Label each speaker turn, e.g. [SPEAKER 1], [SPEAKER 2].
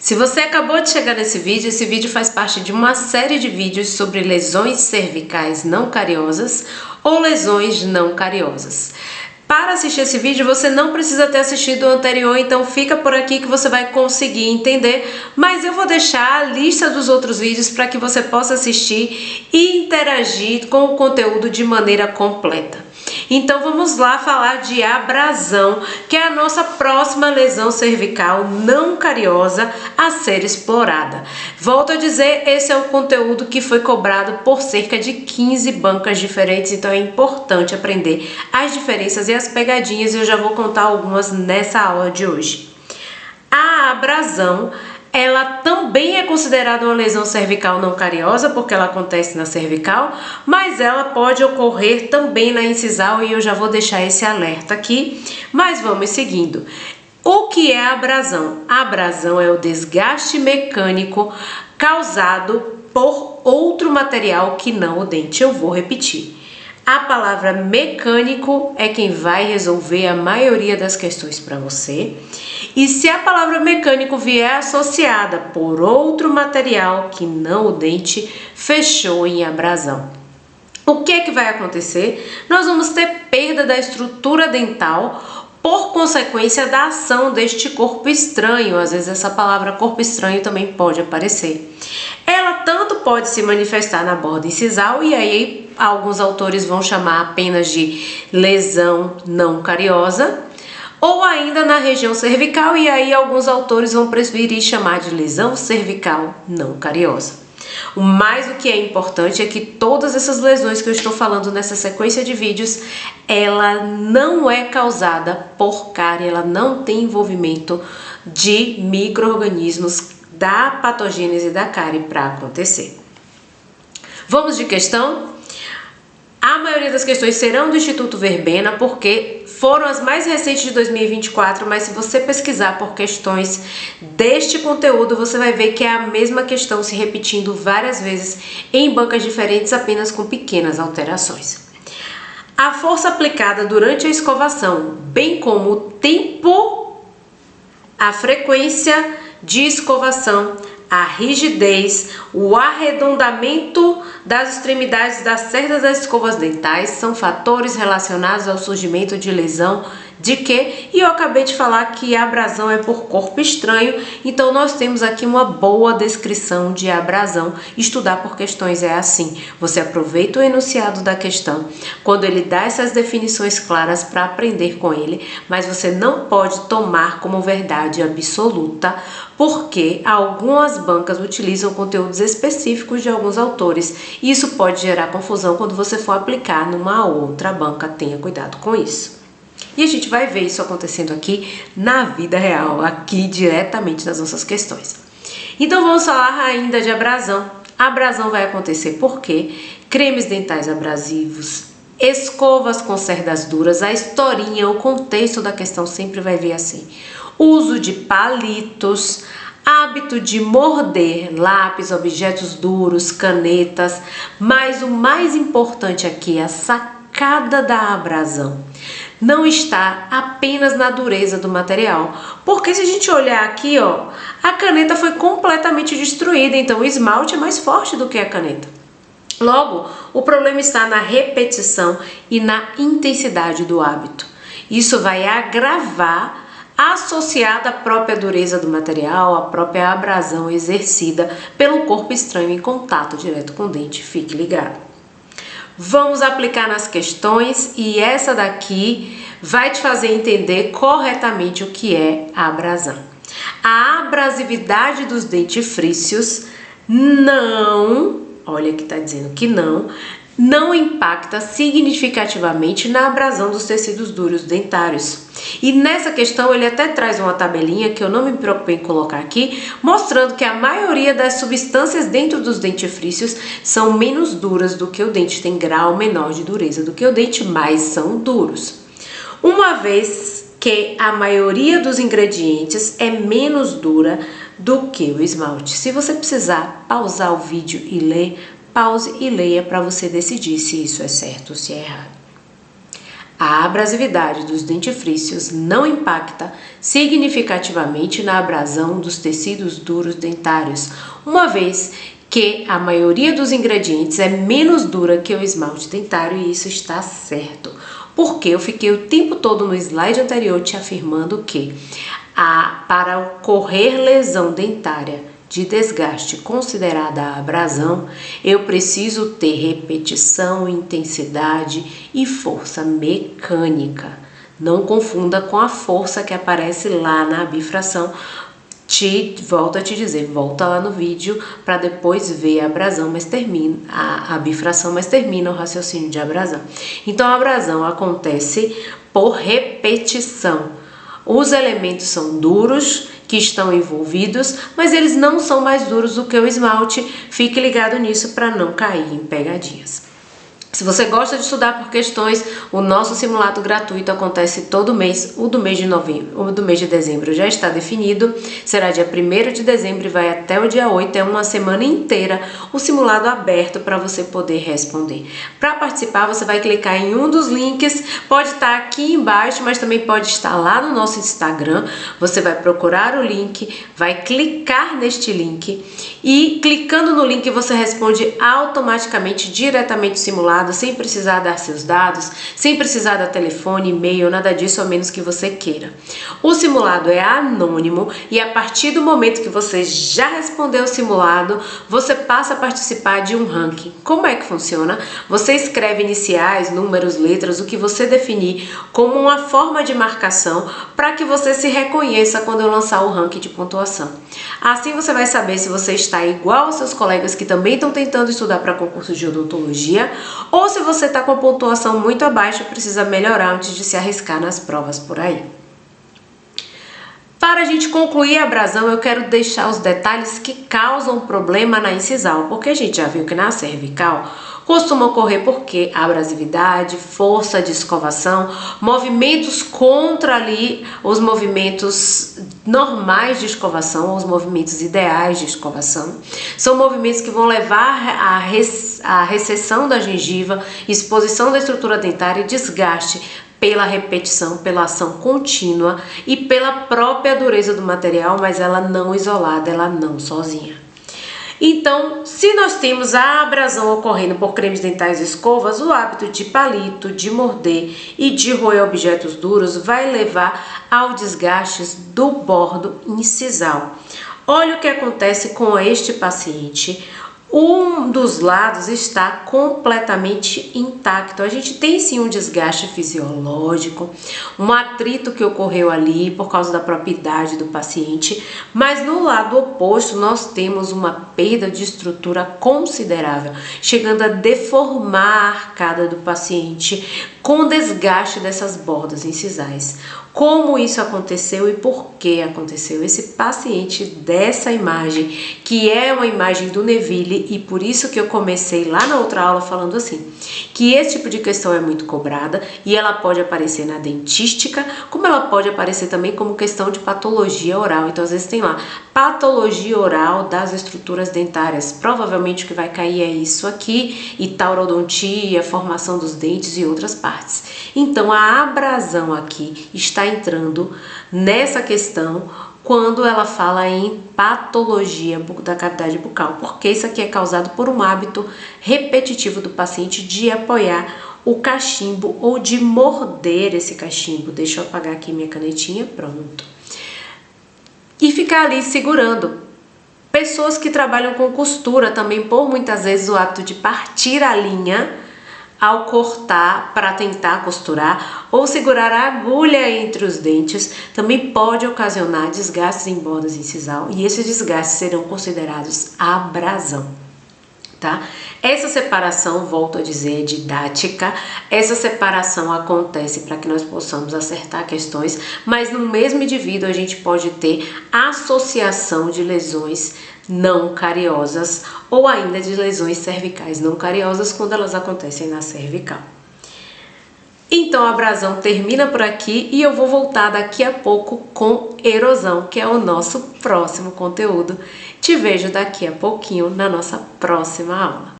[SPEAKER 1] Se você acabou de chegar nesse vídeo, esse vídeo faz parte de uma série de vídeos sobre lesões cervicais não cariosas ou lesões não cariosas. Para assistir esse vídeo, você não precisa ter assistido o anterior, então fica por aqui que você vai conseguir entender, mas eu vou deixar a lista dos outros vídeos para que você possa assistir e interagir com o conteúdo de maneira completa. Então vamos lá falar de abrasão, que é a nossa próxima lesão cervical não cariosa a ser explorada. Volto a dizer, esse é o conteúdo que foi cobrado por cerca de 15 bancas diferentes, então é importante aprender as diferenças e as pegadinhas, e eu já vou contar algumas nessa aula de hoje. A abrasão, ela também é considerada uma lesão cervical não cariosa, porque ela acontece na cervical, mas ela pode ocorrer também na incisal, e eu já vou deixar esse alerta aqui, mas vamos seguindo. O que é a abrasão? A abrasão é o desgaste mecânico causado por outro material que não o dente. Eu vou repetir. A palavra mecânico é quem vai resolver a maioria das questões para você. E se a palavra mecânico vier associada por outro material que não o dente, fechou em abrasão. O que é que vai acontecer? Nós vamos ter perda da estrutura dental por consequência da ação deste corpo estranho. Às vezes essa palavra corpo estranho também pode aparecer. Ela tanto pode se manifestar na borda incisal, e aí alguns autores vão chamar apenas de lesão não cariosa, ou ainda na região cervical, e aí alguns autores vão preferir chamar de lesão cervical não cariosa. O mais o que é importante é que todas essas lesões que eu estou falando nessa sequência de vídeos, ela não é causada por cárie, ela não tem envolvimento de micro-organismos da patogênese da cárie para acontecer. Vamos de questão? A maioria das questões serão do Instituto Verbena, porque foram as mais recentes de 2024, mas se você pesquisar por questões deste conteúdo, você vai ver que é a mesma questão se repetindo várias vezes em bancas diferentes, apenas com pequenas alterações. A força aplicada durante a escovação, bem como o tempo, a frequência de escovação, a rigidez, o arredondamento das extremidades das cerdas das escovas dentais são fatores relacionados ao surgimento de lesão de quê? E eu acabei de falar que a abrasão é por corpo estranho, então nós temos aqui uma boa descrição de abrasão. Estudar por questões é assim, você aproveita o enunciado da questão, quando ele dá essas definições claras para aprender com ele, mas você não pode tomar como verdade absoluta, porque algumas bancas utilizam conteúdos específicos de alguns autores, e isso pode gerar confusão quando você for aplicar numa outra banca. Tenha cuidado com isso. E a gente vai ver isso acontecendo aqui na vida real, aqui diretamente nas nossas questões. Então vamos falar ainda de abrasão. A abrasão vai acontecer porque cremes dentais abrasivos, escovas com cerdas duras, a historinha, o contexto da questão sempre vai vir assim. Uso de palitos, hábito de morder lápis, objetos duros, canetas, mas o mais importante aqui é a sacada da abrasão. Não está apenas na dureza do material, porque se a gente olhar aqui, ó, a caneta foi completamente destruída, então o esmalte é mais forte do que a caneta. Logo, o problema está na repetição e na intensidade do hábito. Isso vai agravar, associada à própria dureza do material, à própria abrasão exercida pelo corpo estranho em contato direto com o dente. Fique ligado. Vamos aplicar nas questões, e essa daqui vai te fazer entender corretamente o que é a abrasão. A abrasividade dos dentifrícios não, olha que tá dizendo que não impacta significativamente na abrasão dos tecidos duros dentários. E nessa questão ele até traz uma tabelinha que eu não me preocupei em colocar aqui, mostrando que a maioria das substâncias dentro dos dentifrícios são menos duras do que o dente, tem grau menor de dureza do que o dente, mas são duros. Uma vez que a maioria dos ingredientes é menos dura do que o esmalte. Se você precisar pausar o vídeo e ler, pause e leia para você decidir se isso é certo ou se é errado. A abrasividade dos dentifrícios não impacta significativamente na abrasão dos tecidos duros dentários, uma vez que a maioria dos ingredientes é menos dura que o esmalte dentário, e isso está certo. Porque eu fiquei o tempo todo no slide anterior te afirmando que para ocorrer lesão dentária de desgaste considerada a abrasão, eu preciso ter repetição, intensidade e força mecânica. Não confunda com a força que aparece lá na bifração. Volto a te dizer, volta lá no vídeo para depois ver a abrasão, mas termina a bifração, mas termina o raciocínio de abrasão. Então a abrasão acontece por repetição. Os elementos são duros que estão envolvidos, mas eles não são mais duros do que o esmalte. Fique ligado nisso para não cair em pegadinhas. Se você gosta de estudar por questões, o nosso simulado gratuito acontece todo mês. O do mês de novembro, o do mês de dezembro já está definido. Será dia 1º de dezembro e vai até o dia 8. É uma semana inteira o simulado aberto para você poder responder. Para participar, você vai clicar em um dos links. Pode estar aqui embaixo, mas também pode estar lá no nosso Instagram. Você vai procurar o link, vai clicar neste link e clicando no link você responde automaticamente, diretamente o simulado, sem precisar dar seus dados, sem precisar dar telefone, e-mail, nada disso, a menos que você queira. O simulado é anônimo e a partir do momento que você já respondeu o simulado, você passa a participar de um ranking. Como é que funciona? Você escreve iniciais, números, letras, o que você definir como uma forma de marcação para que você se reconheça quando eu lançar o ranking de pontuação. Assim você vai saber se você está igual aos seus colegas que também estão tentando estudar para concurso de odontologia, ou se você está com pontuação muito abaixo e precisa melhorar antes de se arriscar nas provas por aí. Para a gente concluir a abrasão, eu quero deixar os detalhes que causam problema na incisal, porque a gente já viu que na cervical costuma ocorrer porque a abrasividade, força de escovação, movimentos contra ali os movimentos normais de escovação, os movimentos ideais de escovação, são movimentos que vão levar à recessão da gengiva, exposição da estrutura dentária e desgaste pela repetição, pela ação contínua e pela própria dureza do material, mas ela não isolada, ela não sozinha. Então, se nós temos a abrasão ocorrendo por cremes dentais e escovas, o hábito de palito, de morder e de roer objetos duros vai levar ao desgaste do bordo incisal. Olha o que acontece com este paciente. Um dos lados está completamente intacto. A gente tem sim um desgaste fisiológico, um atrito que ocorreu ali por causa da própria idade do paciente, mas no lado oposto nós temos uma perda de estrutura considerável, chegando a deformar a arcada do paciente com desgaste dessas bordas incisais. Como isso aconteceu e por que aconteceu? Esse paciente dessa imagem, que é uma imagem do Neville, e por isso que eu comecei lá na outra aula falando assim, que esse tipo de questão é muito cobrada e ela pode aparecer na dentística, como ela pode aparecer também como questão de patologia oral. Então às vezes tem lá, patologia oral das estruturas dentárias, provavelmente o que vai cair é isso aqui, e taurodontia, formação dos dentes e outras partes. Então a abrasão aqui está entrando nessa questão quando ela fala em patologia da cavidade bucal, porque isso aqui é causado por um hábito repetitivo do paciente de apoiar o cachimbo ou de morder esse cachimbo. Deixa eu apagar aqui minha canetinha, pronto. E ficar ali segurando. Pessoas que trabalham com costura também, por muitas vezes, o hábito de partir a linha ao cortar para tentar costurar ou segurar a agulha entre os dentes também pode ocasionar desgastes em bordas incisal, e esses desgastes serão considerados abrasão, tá? Essa separação, volto a dizer, é didática. Essa separação acontece para que nós possamos acertar questões, mas no mesmo indivíduo a gente pode ter associação de lesões não cariosas ou ainda de lesões cervicais não cariosas quando elas acontecem na cervical. Então a abrasão termina por aqui e eu vou voltar daqui a pouco com erosão, que é o nosso próximo conteúdo. Te vejo daqui a pouquinho na nossa próxima aula.